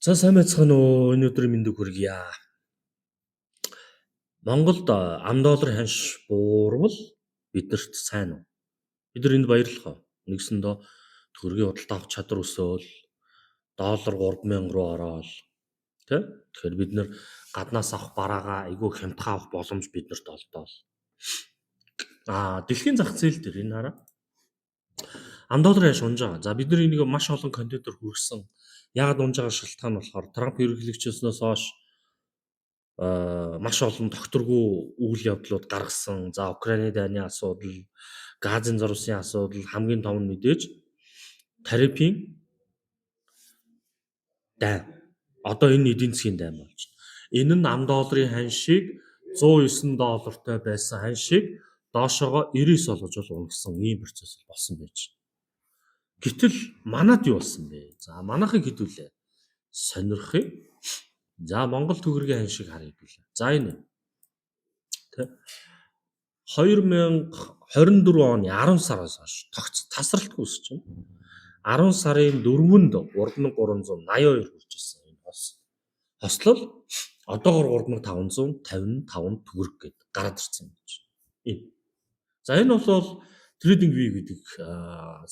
За сайн байцгаана уу? Энэ өдрийн мэндийг хүргье. Монголд ам долларын ханш буурвал биднэрт сайн уу? Бид нар энд баярлах уу? Нэгсэндээ төгрөгийн худалдаа авах чадвар өсөөл, доллар 3000 руу ороод тий? Тэгэхээр бид нар гаднаас авах бараагаа айгүй хямдхан авах боломж биднэрт олдоол. Дэлхийн зах зээл дээр энэ хараа. Ам долларын ханш унж байгаа. За бид нар энийг маш олон контентор хүргэсэн. Яагаад унж байгаа шалтгаан нь болохоор Трамп ерөнхийлөгчөөснөөс хойш маш олон тогтворгүй үйл явдлууд гаргасан. За Украины дайны асуудал, газын зурвасын асуудал хамгийн том нь мэдээж тарифын дайн. Одоо энэ эдийн засгийн дайн болж байна. Энэ нь ам долларын ханшийг 109 доллартай байсан ханшийг доошоогоо 99 болгож унгасан ийм процесс болсон байж байна. Гэтэл манад юу болсон бэ? За манайхыг хэдүүлээ. Сонирхъя. За Монгол төгрөгийн ханшийг харъя хэдүүлээ. За энэ тэ 2024 оны 10 сараас хойш тасралтгүй өсөж байна. 10 сарын 4-нд 3382 хүрч ирсэн энэ хослол одоогоор 3555 төгрөг гээд гараад ирсэн юм байна. Энэ. За энэ бол TradingView гэдэг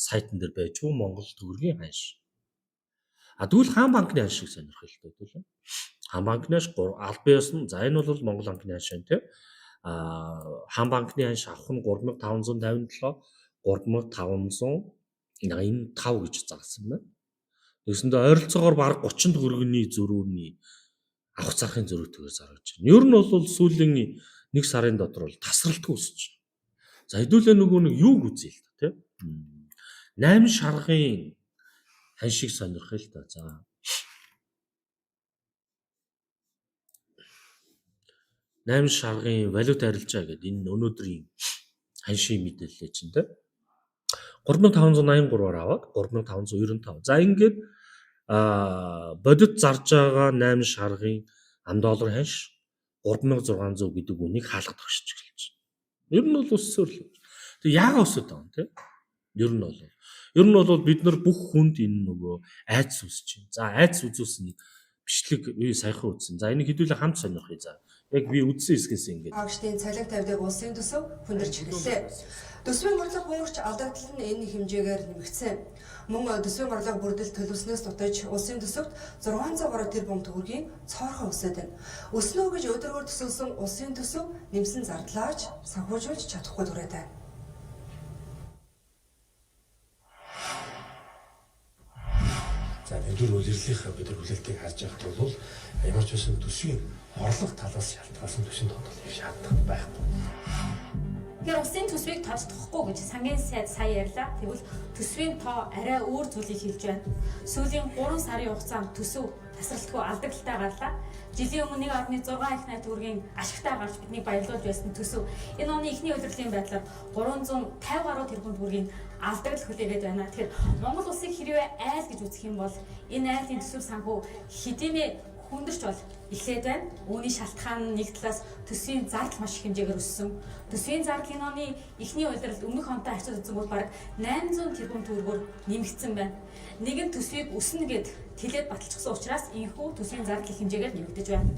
сайтн дээр байж байгаа Монгол төгрөгийн ханш. Тэгвэл хаан банкны ханш шиг сонирхол л дээ. Хаан банкны ханш албан ёсны. За энэ бол Монгол банкны ханш байна тийм. Хаан банкны ханш авах нь 3557, 3585 гэж зарсан байна. Тэгсэндээ ойролцоогоор бараг 30 төгрөгийн зөрүүний авах зарахын зөрүүтэйгээр зарж байна. Ер нь бол сүүлийн 1 сарын дотор бол тасралтгүй өсөж байна. За хэдүүлээ нөгөө нэг юуг үзье л да тийм. 8 шаргын ханшийг сонирхъя л да. За. Найман шаргын валют арилжаа гэдэг энэ өнөөдрийн ханшийн мэдээлэл чинь тийм. 3583-аар аваад 3595. За ингээд бодит зарж байгаа 8 шаргын ам долларын ханш 3600 гэдэг үнийг хаалга тогшиж эхэлж байна. Ер нь бол өссөөр л. Тэг яагаад өсөд байгаа юм те? Ер нь бол бид нар бүх хүнд энэ нөгөө айдас үсэж байна. За айдас үзүүлсэн бичлэг би саяхан үзсэн. За энийг хэдүүлээ хамт сонирхъя. За яг би үзсэн хэсгээс ингээд. Агштын цалин тавьдаг улсын төсөв хүндэрч эхэллээ. Төсвийн орлого буурч алдагдал нь энэ хэмжээгээр нэмэгдсэн. Мөн төсвийн орлого бүрдэл төлөвснөөс дутаж улсын төсөвт 600 гаруй тэрбум төгрөгийн цоорхон өсөд байна. Өснө гэж өдрөөр төсөөлсөн улсын төсөв нэмсэн зардлаач санхүүжүүлж чадахгүй түрээд байна. За өндөр үйлрэлийнхаа бид нар хүлээлтийг харж байхад бол ямар ч байсан төсвийн орлого талаас шалтгаалсан төсвийн тодол шаардлагатай байхгүй. Тэгэхээр улсын төсвийг тодтохгүй гэж сангийн сайд сая ярьлаа. Тэгвэл төсвийн тоо арай өөр зүйлийг хэлж байна. Сүүлийн 3 сарын хугацаанд төсөв тасралтгүй алдагдaltaй гарлаа. Жилийн өмнө 1.6 их найт төгрөгийн ашигтай гарч биднийг баярлуулж байсан төсөв энэ оны эхний удирлын байдлаар 350 гаруй тэрбум төгрөгийн алдагдал хүлээгээд байна. Тэгэхээр Монгол улсыг хэрвээ айл гэж үзэх юм бол энэ айлын төсөв санхүү хэдийнэ хүндэрч бол эхлээд байна. Үүний шалтгаан нь нэг талаас төсвийн зардал маш их хэмжээгээр өссөн. Төсвийн зардал энэ оны эхний удирлд өмнөх онтой харьцуулж үзсэн бол бараг 800 тэрбум төгрөгөөр нэмэгдсэн байна. Нэгэн төсвийг өснө гэд тэлээд баталчихсан учраас энэхүү төсвийн зардал их хэмжээгээр нэмэгдэж байна.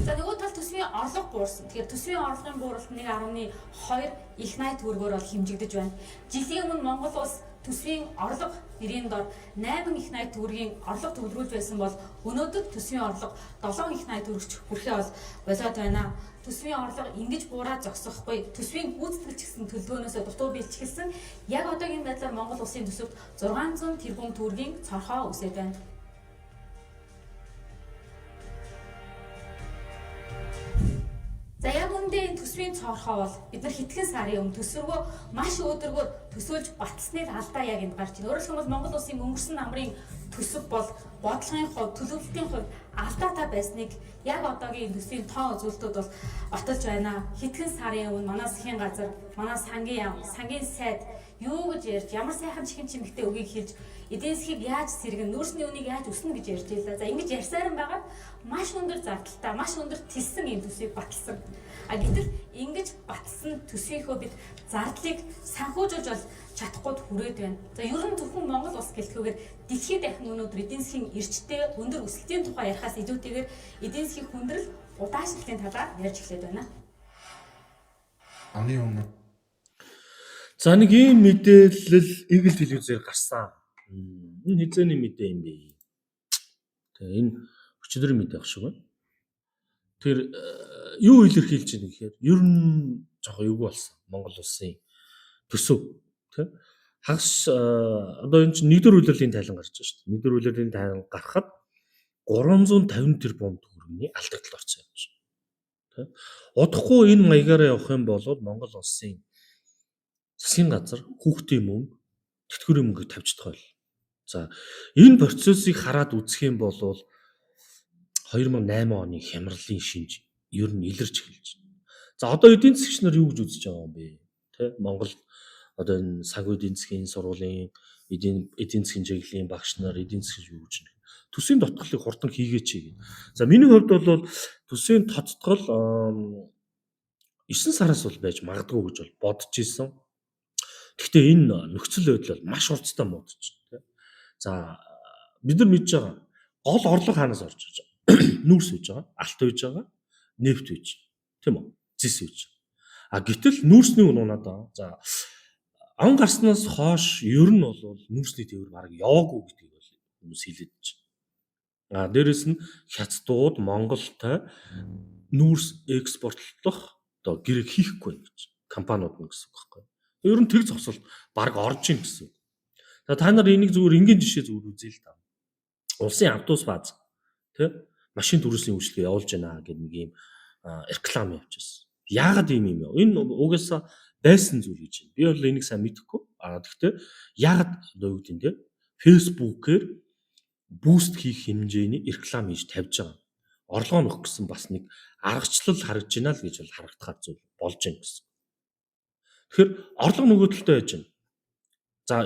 За нөгөө тал төсвийн орлого буурсан. Тэгэхээр төсвийн орлогын бууралт 1.2 их найт төгрөгөөр бол хэмжигдэж байна. Жилийн өмнө Монгол улс төсвийн орлого нэрийн дор 8 их найт төгрөгийн орлого төвлөрүүлж байсан бол өнөөдөр төсвийн орлого 7 их найт төгрөгч хүрэхээ бол болоод байна. Төсвийн орлого ингэж буураад зогсохгүй. Төсвийн гүйцэтгэгч гэсэн төлөвлөгөөнөөсөө дутуу бэлтжилсэн. Яг одоогийн байдлаар Монгол улсын төсөвт 600 тэрбум төгрөгийн цорхоо үсээд байна. За яг үндэ энэ төсвийн цоорхоо бол бид нар хэдхэн сарын өмнө төсвөө маш өдөргөөр төсөөлж батсны алдаа яг энд гарч байна. Өөрөөр хэлбэл Монгол улсын өнгөрсөн намрын төсөв бол бодлогын хувьд, төлөвлөлтийн хувьд алдаатай байсныг яг одоогийн төсвийн тоо үзүүлэлтүүд бол баталж байна. Хэдхэн сарын өмнө манай засгийн газар, манай сангийн сайд юу гэж ярьж, ямар сайхан чихэн чимэгтэй үгийг хэлж эдийн засгийг яаж сэргэн, нүүрсний үнийг яаж өснө гэж ярьж байлаа. За ингэж ярьсаар нь байгаа маш өндөр зардалтай, маш өндөр тэлсэн юм төсвийг баталсан. Гэтэл ингэж баталсан төсвийнхөө бид зардлыг санхүүжүүлж бол чадахгүй хүрээд байна. За ер нь зөвхөн Монгол улс гэлтгүүгээр дэлхийд дахин өнөөдөр эдийн засгийн эрчтэй өндөр өсөлтийн тухай ярихаас илүүтэйгээр эдийн засгийн хүндрэл удаашралтын талаар ярьж эхлэв байна. Амны өмнө За нэг ийм мэдээлэл Eagle телевизээр гарсан. Энэ хизээний мэдээ юм бэ? Тэгээ энэ өчигдөр мэдээ ах шиг байна. Тэр юу илэрхийлж байна гэхээр ер нь жоохон эвгүй болсон. Монгол улсын төсөв тий хагас одоо энэ чинь нэгдүгээр үйлрлийн тайлан гарч байгаа шүү дээ. Нэгдүгээр үйлрлийн тайлан гарахад 350 тэрбум төгрөгийн алдагдал орсон юм шиг. Тий удахгүй энэ маягаараа явах юм бол Монгол улсын засгийн газар хүүхдийн мөнгө, тэтгэврийн мөнгөийг тавьж тохиол. За энэ процессыг хараад үзэх юм бол 2008 оны хямралын шинж ер нь илэрч эхэлж байна. За одоо эдийн засгч нар юу гэж үзэж байгаа юм бэ? Тэ Монгол одоо энэ санхүү эдийн засгийн сургуулийн эдийн засгийн чиглэлийн багш нар эдийн засгч юу гэж байна? Төсвийн дотгорлыг хурдан хийгээч гэх. За миний хувьд бол төсвийн тоцтгол 9 сараас бол байж магадгүй гэж бол бодож исэн. Гэхдээ энэ нөхцөл байдал маш хурцтай муудаж байна. За бид нар мэдж байгаа гол орлого хаанаас орж иж байгаа? Нүүрс үйж байгаа, алт үйж байгаа, нефт үйж байгаа. Тийм үү? Зис үйж байгаа. Гэтэл нүүрсний үн унаад байгаа. За он гарснаас хойш ер нь бол нүүрсний тээвэр бараг яваагүй гэдгийг бол хүмүүс хэлээд байна. Дээрэс нь хятадууд Монголтой нүүрс экспортлох одоо гэрэг хийхгүй гэж компаниуд нь гэсэн үг байхгүй. Ер нь тэг зогсолт баг орж ийн гэсэн. За та нар энийг зүгээр энгийн жишээ зүгээр үзье л та. Улсын автобус бааз тий машин төрөөсийн үйлчлэгээ явуулж байна гэдэг нэг юм реклам явуулчихсан. Яагаад ийм юм бэ? Энэ угаасаа байсан зүйл гэж байна. Би бол энийг сайн мэдэхгүй. Гэхдээ яагаад одоо юу гэдэг нь Facebook-ээр буст хийх хэмжээний реклам хийж тавьж байгаа. Орлогоо нөх гэсэн бас нэг аргачлал харагдж байна л гэж бол харагдахаар зүйл болж байна гэсэн. Тэгэхээр орлого нөгөө талтай байж байна. За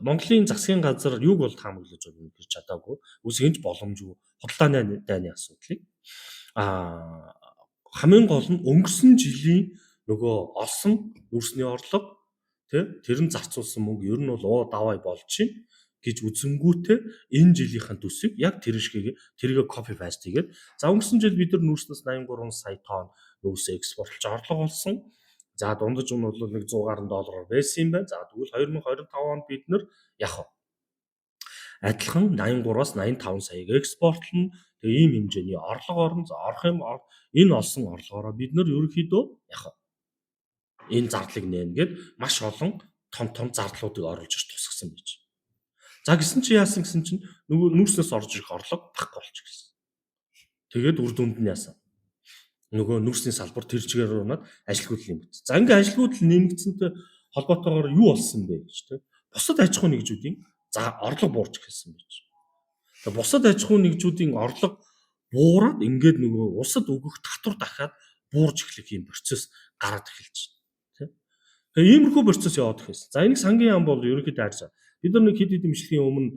Монголын засгийн газар юуг бол таамаглаж байна гэж чадаагүй. Үсгэнж боломжгүй худалдааны дайны асуудлыг хамгийн гол нь өнгөрсөн жилийн нөгөө олсон нүүрсний орлого тэр нь зарцуулсан мөнгө ер нь бол давай болж чинь гэж үзэнгүүтээ энэ жилийнхэн төсөв яг тэр шигээ копи паст хийгээд за өнгөрсөн жил бид нар нүүрснээс 83 сая тонн нүүрс экспортлж орлого олсон. За дундаж нь бол нэг 100 гаруй доллараар байсан юм байна. За тэгвэл 2025 онд бид нар яг адилхан 83-аас 85 саяг экспортлно. Тэгээ ийм хэмжээний орлого орно. За орох юм энэ олсон орлогоороо бид нар ерөнхийдөө яг энэ зардлыг нээн гэд маш олон том зардлуудыг оруулж иж тусгасан байж. За гисэн чи яасан гэсэн чинь нөгөө нүүрснээс орж ирэх орлого багхгүй болчихсон. Тэгээд үр дүнд нь яасан? Нөгөө нүүрсний салбар тэр чигээр унаад ажилгүйдэл нэмэгдсэн. За ингээ ажилгүйдэл нэмэгдсэнтэй холбоотойгоор юу болсон бэ гэж тэ. Бусад аж ахуй нэгжүүдийн за орлого буурч эхэлсэн байж. Тэгээ бусад аж ахуй нэгжүүдийн орлого буураад ингээд нөгөө улсад өгөх татвар дахиад буурж эхлэх юм процесс гараад эхэлж байна. Тэгээ иймэрхүү процесс яваад эхэлсэн. За энийг сангийн яам бол ерөнхийдөө харьцаа. Бид нар нэг хэд хэдэн бичлэгийн өмнө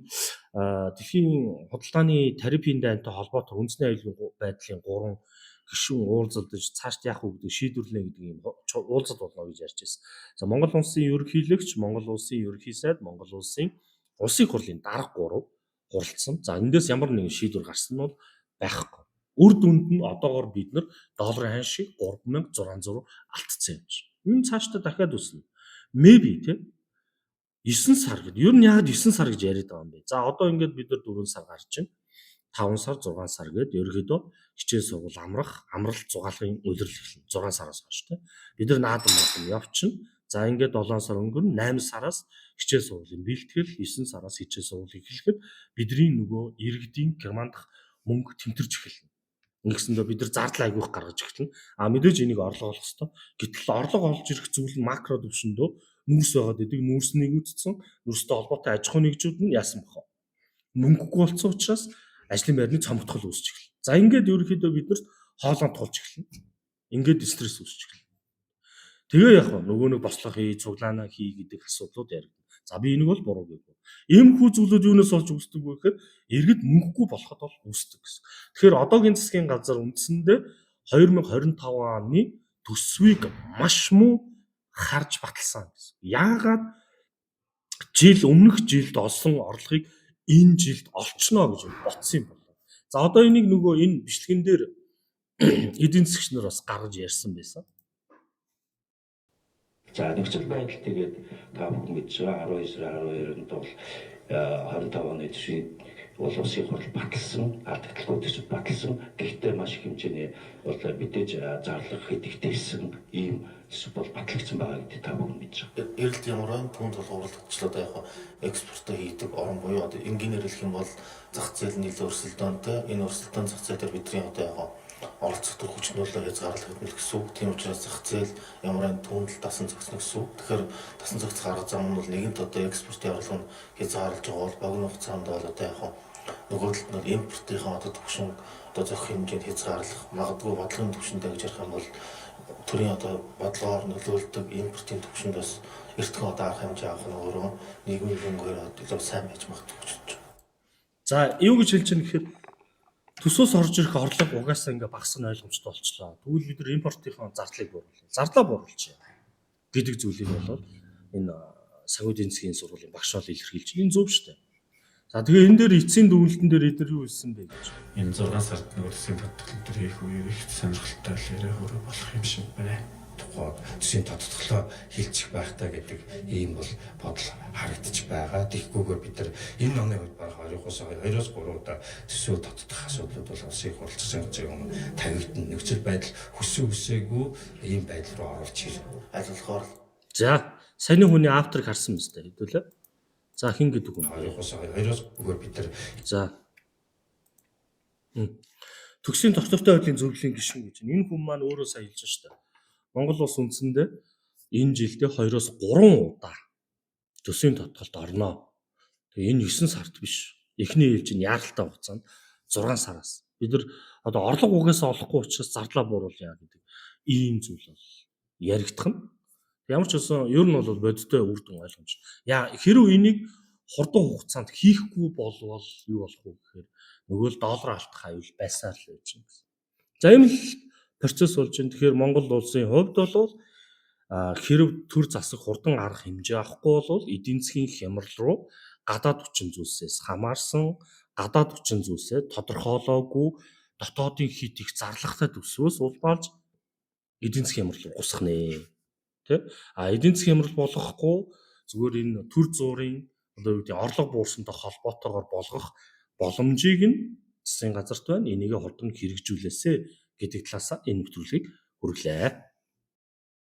дэлхийн худалдааны тарифын дайнтай холбоотой үндэсний аюулгүй байдлын 3 гишүүн уулзалдаж цаашд яах вэ гэдэг шийдвэрлэнэ гэдэг юм уулзалт болно гэж ярьж байсан. За Монгол улсын ерөнхийлөгч, Монгол улсын ерөнхий сайд, Монгол улсын улсын хурлын дарга 3 хуралдсан. За эндээс ямар нэгэн шийдвэр гарсан нь бол байхгүй. Үр дүнд нь одоогоор бид нар долларын хань шиг 3600 алдсан юм чи. Энэ цаашдаа дахиад өснө. Maybe тийм 9 сар гэдэг. Ер нь яагаад 9 сар гэж яриад байгаа юм бэ? За одоо ингээд бид нар 4 сар гарч байна. 5 сар, 6 сар гээд ерөөдөө хичээл сургууль амралт зугаалгын улирал эхэлнэ. 6 сараас хойш тийм. Бид нар наадам явчихна. За ингээд 7 сар өнгөрнө. 8 сараас хичээл сургуулийн бэлтгэл, 9 сараас хичээл сургууль эхлэхэд бидний нөгөө иргэдийн германдах мөнгө тэмтэрч эхэлнэ. Ингэсэндээ бид нар зардал айгүйх гаргаж эхэлнэ. Мэдээж энийг орлого олох хэрэгтэй. Гэтэл орлого олж ирэх зүйл нь макро төвшөндөө нүүрс байгаад идэг нүүрснийг үзсэн, нүүрстэй холбоотой аж ахуйн нэгжүүд нь яасан бохоо. Мөнгөгүй болсон учраас ажлын байрны цомгтгол үүсч эхэлнэ. За ингээд ерөнхийдөө бид нарт хоолоо тулж эхэлнэ. Ингээд стресс үүсч эхэлнэ. Тэгээ яг нөгөө нэг бослоо хий, цуглаана хий гэдэг асуудлууд яригдана. За би энийг бол буруу гэв. Иймэрхүү зүйлүүд юунаас болж үүсдэг вэ гэхээр иргэд мөнгөгүй болоход бол үүсдэг гэсэн. Тэгэхээр одоогийн засгийн газар үндсэндээ 2025 оны төсвийг маш муу харж баталсан гэсэн. Яагаад өмнөх жилд олсон орлогыг энэ жилд олчно гэж бодсон юм бол. За одоо энийг нөгөө энэ бичлэгэн дээр эдийн засгч нар бас гаргаж ярьсан байсан. За нөхцөл байдал тэгээд та бүхэн мэдж байгаа 12-12-нд бол 25 оны төсвийн бол улсын хурл баталсан, алдагдaltaгүй төсөв баталсан. Гэхдээ маш их хэмжээний бол мэдээж зарлага хэдэгтэйсэн ийм төсөв бол батлагдсан байгаа гэдэг та бүхэн мэдж байгаа. Эрэлт ямарваа түүнд бол уралдагчлаад яг экспортоо хийдэг орн буюу одоо энгийнээр хэлэх юм бол зах зээл нь илүү өрсөлдөөнтэй. Энэ өрсөлдөөн зах зээлээр бидний одоо яг оролцдог хүчнүүлээ хязгаарлах хэдэн гэсэн үг. Тийм учраас зах зээл ямарваа түүнд л дасан зохицно гэсэн үг. Тэгэхээр дасан зохицох арга зам нь бол нэгэнт одоо экспортын орлого нь хязгаарлаж байгаа бол богино хугацаанд бол одоо яг нөгөө талд нь импортынхаа одоо түвшин одоо зохих хэмжээнд хязгаарлах магадгүй бодлогын түвшиндээ гэж ярих юм бол төрийн одоо бодлогоор нөлөөлдөг импортын түвшинд бас эртхэн одоо арга хэмжээ авах нь өөрөө нийгмийн хөнгөөр илүү сайн байж магадгүй гэж бодож байна. За юу гэж хэлж байгаа гэхээр төсөөс орж ирэх орлого угаасаа ингээ багас нь ойлгомжтой болчлаа. Тэгвэл бид нар импортынхаа зардлыг бууруулъя. Зардлаа бууруулчих гэдэг зүйлийг бол энэ санхүү эдийн засгийн сургуулийн багш бол илэрхийлж энэ зөв шүү дээ. За тэгээ энэ дээр эцсийн дүгнэлтэн дээр эдгээр юу хэлсэн бэ гэж. Энэ 6 сард нөөцийн тодтол төр хийх үеэр их сонирхолтой яриа хөрөө болох юм шиг байна. Тухайн төсвийн тодтолцоо хилчих байхтаа гэдэг ийм бол бодол харагдаж байгаа. Тэгэхгүйгээр бид нар энэ оны үед баг 2-оос 3 удаа төсөв тодтох асуудлууд бол улсын хурл засгийн газрын өмнө тавигдсан. Нөхцөл байдал хүсээгүй ийм байдал руу оруулж ирнэ. Аль болохоор За саяны хүний авторыг харсан мэт хэдүүлээ. За хин гэдэг юм. 2-оос бүгд бид нар За. Төгсгийн тогтвортой байдлын зөвлөлийн гишүүн гэж. Энэ хүн маань өөрөө сая хэлж шүү дээ. Монгол улс үндсэндээ энэ жилдээ 2-оос 3 удаа төсвийн тодтолд орно. Тэгээ энэ 9 сард биш. Эхний ээлж нь яаралтай хугацаанд 6 сараас. Бид нар одоо орлого угаасаа олохгүй учраас зардлаа бууруулъя гэдэг ийм зүйл бол яригдах нь. Ямар ч байсан ер нь бол бодиттой үр дүн ойлгомж. Хэрвээ энийг хурдан хугацаанд хийхгүй болвол юу болох вэ гэхээр нөгөө л доллар алдах аюул байсаар л байж байна гэсэн. За ийм л процесс болж байна. Тэгэхээр Монгол улсын хувьд бол хэрв төр засаг хурдан арга хэмжээ авахгүй бол эдийн засгийн хямрал руу гадаад хүчин зүйлсээс хамаарсан, гадаад хүчин зүйлсээ тодорхойлоогүй дотоодын хит их зарлагтай төсвөөс улбаалж эдийн засгийн хямрал руу гусах нэ. Тэ? Эдийн засгийн хямрал болгохгүй зүгээр энэ төр зуурын одоо юу гэдэг орлого буурсантай холбоотойгоор болгох боломжийг нь засгийн газарт байна. Энийг хурдан хэрэгжүүлээсэ гэдэг талаас энэ нэвтрүүлгийг хүргэлээ.